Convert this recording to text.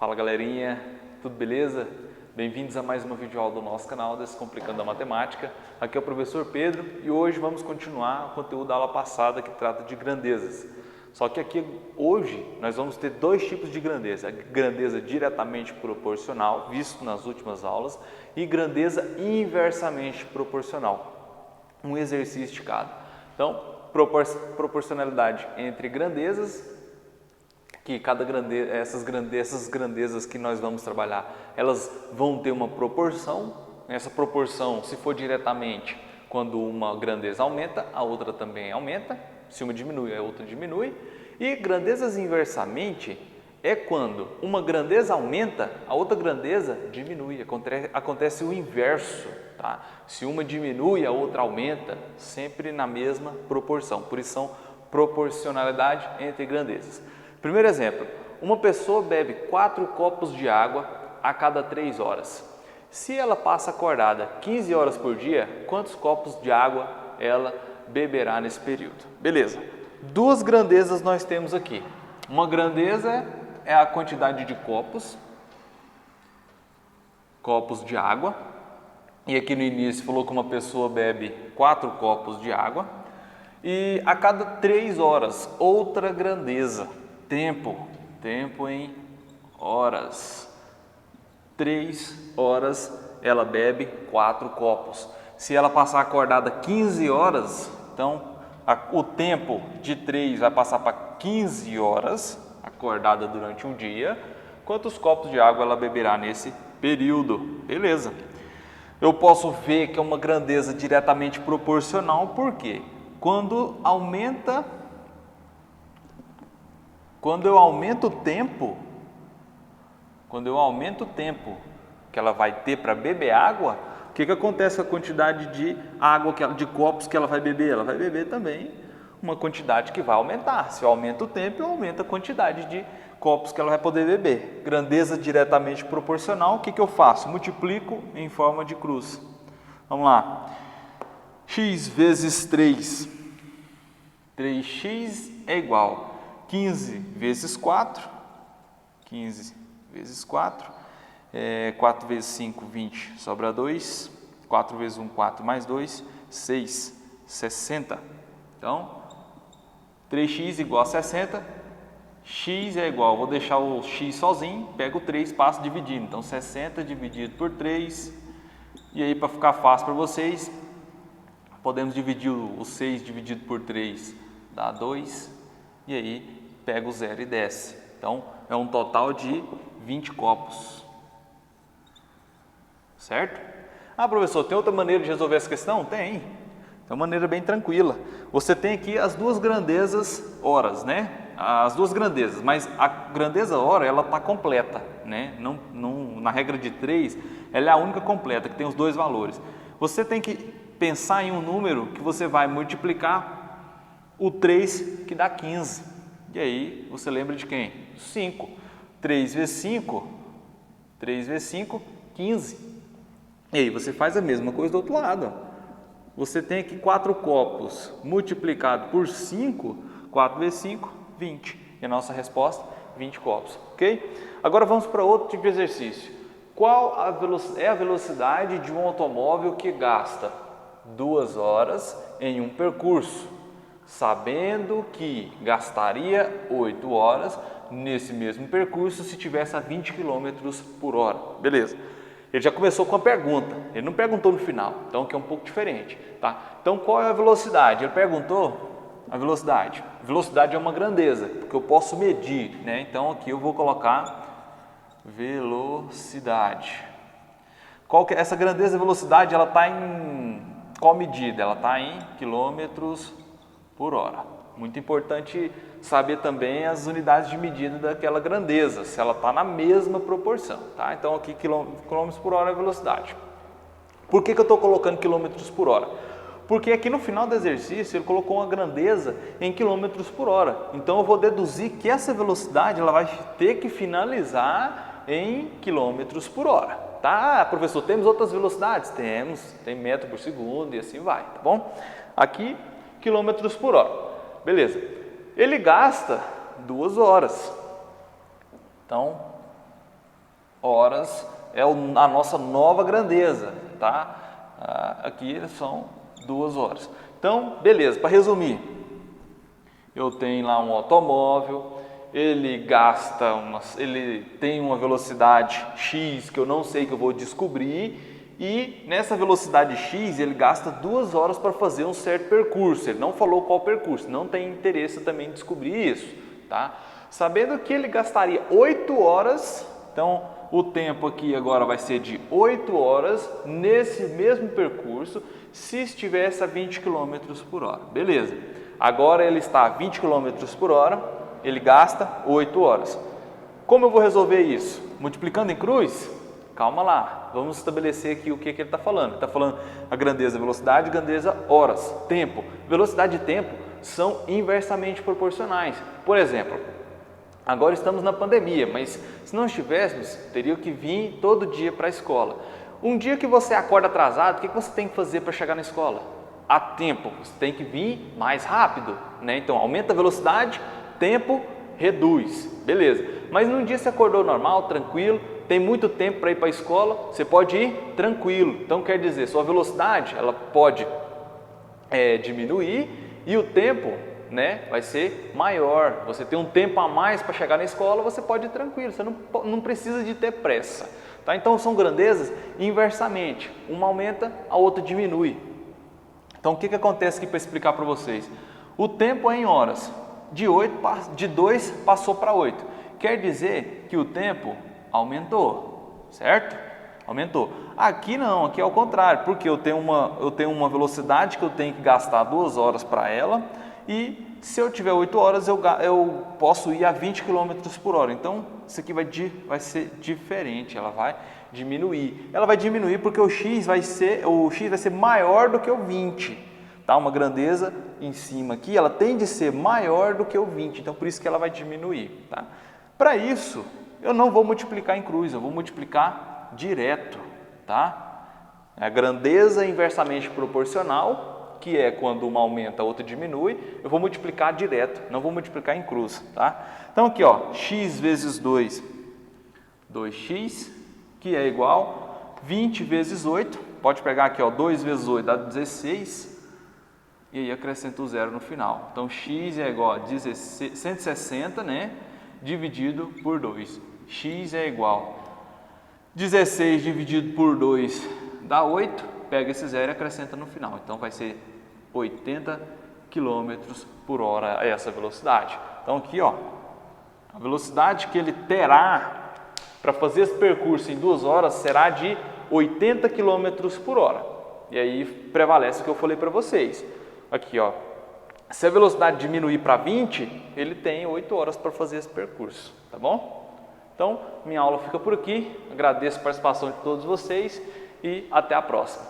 Fala galerinha, tudo beleza? Bem-vindos a mais uma videoaula do nosso canal Descomplicando a Matemática. Aqui é o professor Pedro e hoje vamos continuar o conteúdo da aula passada que trata de grandezas. Só que aqui hoje nós vamos ter dois tipos de grandeza: a grandeza diretamente proporcional, visto nas últimas aulas, e grandeza inversamente proporcional. Um exercício de cada. Então, proporcionalidade entre grandezas, que cada grandeza, essas grandezas que nós vamos trabalhar, elas vão ter uma proporção. Essa proporção, se for diretamente, quando uma grandeza aumenta, a outra também aumenta. Se uma diminui, a outra diminui. E grandezas inversamente é quando uma grandeza aumenta, a outra grandeza diminui. Acontece o inverso, tá? Se uma diminui, a outra aumenta, sempre na mesma proporção. Por isso são proporcionalidade entre grandezas. Primeiro exemplo, uma pessoa bebe 4 copos de água a cada 3 horas. Se ela passa acordada 15 horas por dia, quantos copos de água ela beberá nesse período? Beleza. Duas grandezas nós temos aqui. Uma grandeza é a quantidade de copos de água. E aqui no início falou que uma pessoa bebe 4 copos de água. E a cada 3 horas, outra grandeza. Tempo em horas. 3 horas ela bebe 4 copos. Se ela passar acordada 15 horas, então o tempo de 3 vai passar para 15 horas, acordada durante um dia. Quantos copos de água ela beberá nesse período? Beleza. Eu posso ver que é uma grandeza diretamente proporcional, porque quando eu aumento o tempo que ela vai ter para beber água, o que acontece com a quantidade de água, de copos que ela vai beber? Ela vai beber também uma quantidade que vai aumentar. Se eu aumento o tempo, eu aumento a quantidade de copos que ela vai poder beber. Grandeza diretamente proporcional, o que eu faço? Multiplico em forma de cruz. Vamos lá. X vezes 3. 3x é igual 15 vezes 4, 15 vezes 4, 4 vezes 5, 20, sobra 2, 4 vezes 1, 4 mais 2, 6, 60. Então, 3x igual a 60, x é igual, vou deixar o x sozinho, pego o 3, passo dividindo. Então, 60 dividido por 3, e aí para ficar fácil para vocês, podemos dividir o 6 dividido por 3, dá 2, e aí pega o 0 e desce. Então, é um total de 20 copos. Certo? Ah, professor, tem outra maneira de resolver essa questão? Tem. É uma maneira bem tranquila. Você tem aqui as duas grandezas horas, né? As duas grandezas, mas a grandeza hora, ela está completa, né? Na regra de 3, ela é a única completa, que tem os dois valores. Você tem que pensar em um número que você vai multiplicar o 3, que dá 15. E aí, você lembra de quem? 5. 3 vezes 5, 15. E aí, você faz a mesma coisa do outro lado. Você tem aqui 4 copos multiplicado por 5, 4 vezes 5, 20. E a nossa resposta, 20 copos, ok? Agora vamos para outro tipo de exercício. Qual é a velocidade de um automóvel que gasta 2 horas em um percurso, sabendo que gastaria 8 horas nesse mesmo percurso se tivesse a 20 km por hora? Beleza. Ele já começou com a pergunta, ele não perguntou no final, então que é um pouco diferente, tá? Então qual é a velocidade? Ele perguntou a velocidade. Velocidade é uma grandeza, porque eu posso medir, né? Então aqui eu vou colocar velocidade. Essa grandeza velocidade, ela está em qual medida? Ela está em quilômetros por hora. Muito importante saber também as unidades de medida daquela grandeza, se ela está na mesma proporção, tá? Então aqui quilômetros por hora é a velocidade. Por que eu estou colocando quilômetros por hora? Porque aqui no final do exercício ele colocou uma grandeza em quilômetros por hora. Então eu vou deduzir que essa velocidade ela vai ter que finalizar em quilômetros por hora. Tá, professor, temos outras velocidades? Temos, tem metro por segundo e assim vai, tá bom? Aqui, quilômetros por hora. Beleza. Ele gasta 2 horas. Então, horas é a nossa nova grandeza, tá? Aqui são 2 horas. Então, beleza, para resumir, eu tenho lá um automóvel, ele tem uma velocidade X que eu não sei, que eu vou descobrir, e nessa velocidade X ele gasta 2 horas para fazer um certo percurso. Ele não falou qual percurso, não tem interesse também em descobrir isso, tá? Sabendo que ele gastaria 8 horas, então o tempo aqui agora vai ser de 8 horas nesse mesmo percurso, se estivesse a 20 km por hora. Beleza, agora ele está a 20 km por hora, ele gasta 8 horas. Como eu vou resolver isso? Multiplicando em cruz? Calma lá, vamos estabelecer aqui o que ele está falando. Ele está falando a grandeza velocidade, grandeza horas, tempo. Velocidade e tempo são inversamente proporcionais. Por exemplo, agora estamos na pandemia, mas se não estivéssemos, teria que vir todo dia para a escola. Um dia que você acorda atrasado, o que você tem que fazer para chegar na escola? A tempo, você tem que vir mais rápido, né? Então aumenta a velocidade, tempo reduz, beleza. Mas num dia você acordou normal, tranquilo, tem muito tempo para ir para a escola, você pode ir tranquilo. Então quer dizer, sua velocidade ela pode diminuir e o tempo, né, vai ser maior. Você tem um tempo a mais para chegar na escola, você pode ir tranquilo, você não precisa de ter pressa, tá? Então são grandezas inversamente, uma aumenta, a outra diminui. Então o que acontece aqui para explicar para vocês? O tempo é em horas, de 2 passou para 8, quer dizer que o tempo aumentou, certo? Aumentou. Aqui não, aqui é o contrário, porque eu tenho uma velocidade que eu tenho que gastar 2 horas para ela, e se eu tiver 8 horas eu posso ir a 20 km por hora. Então isso aqui vai ser diferente, ela vai diminuir. Ela vai diminuir porque o x vai ser maior do que o 20. Tá? Uma grandeza em cima aqui, ela tem de ser maior do que o 20, então por isso que ela vai diminuir. Tá? Para isso, eu não vou multiplicar em cruz, eu vou multiplicar direto. Tá? A grandeza inversamente proporcional, que é quando uma aumenta, a outra diminui, eu vou multiplicar direto, não vou multiplicar em cruz. Tá? Então aqui, ó, x vezes 2, 2x, que é igual 20 vezes 8, pode pegar aqui, ó, 2 vezes 8 dá 16, e aí acrescenta o zero no final. Então x é igual a 160, né, dividido por 2. X é igual a 16 dividido por 2 dá 8, pega esse zero e acrescenta no final. Então vai ser 80 km por hora essa velocidade. Então aqui, ó, a velocidade que ele terá para fazer esse percurso em 2 horas será de 80 km por hora. E aí prevalece o que eu falei para vocês. Aqui, ó, se a velocidade diminuir para 20, ele tem 8 horas para fazer esse percurso, tá bom? Então, minha aula fica por aqui. Agradeço a participação de todos vocês e até a próxima.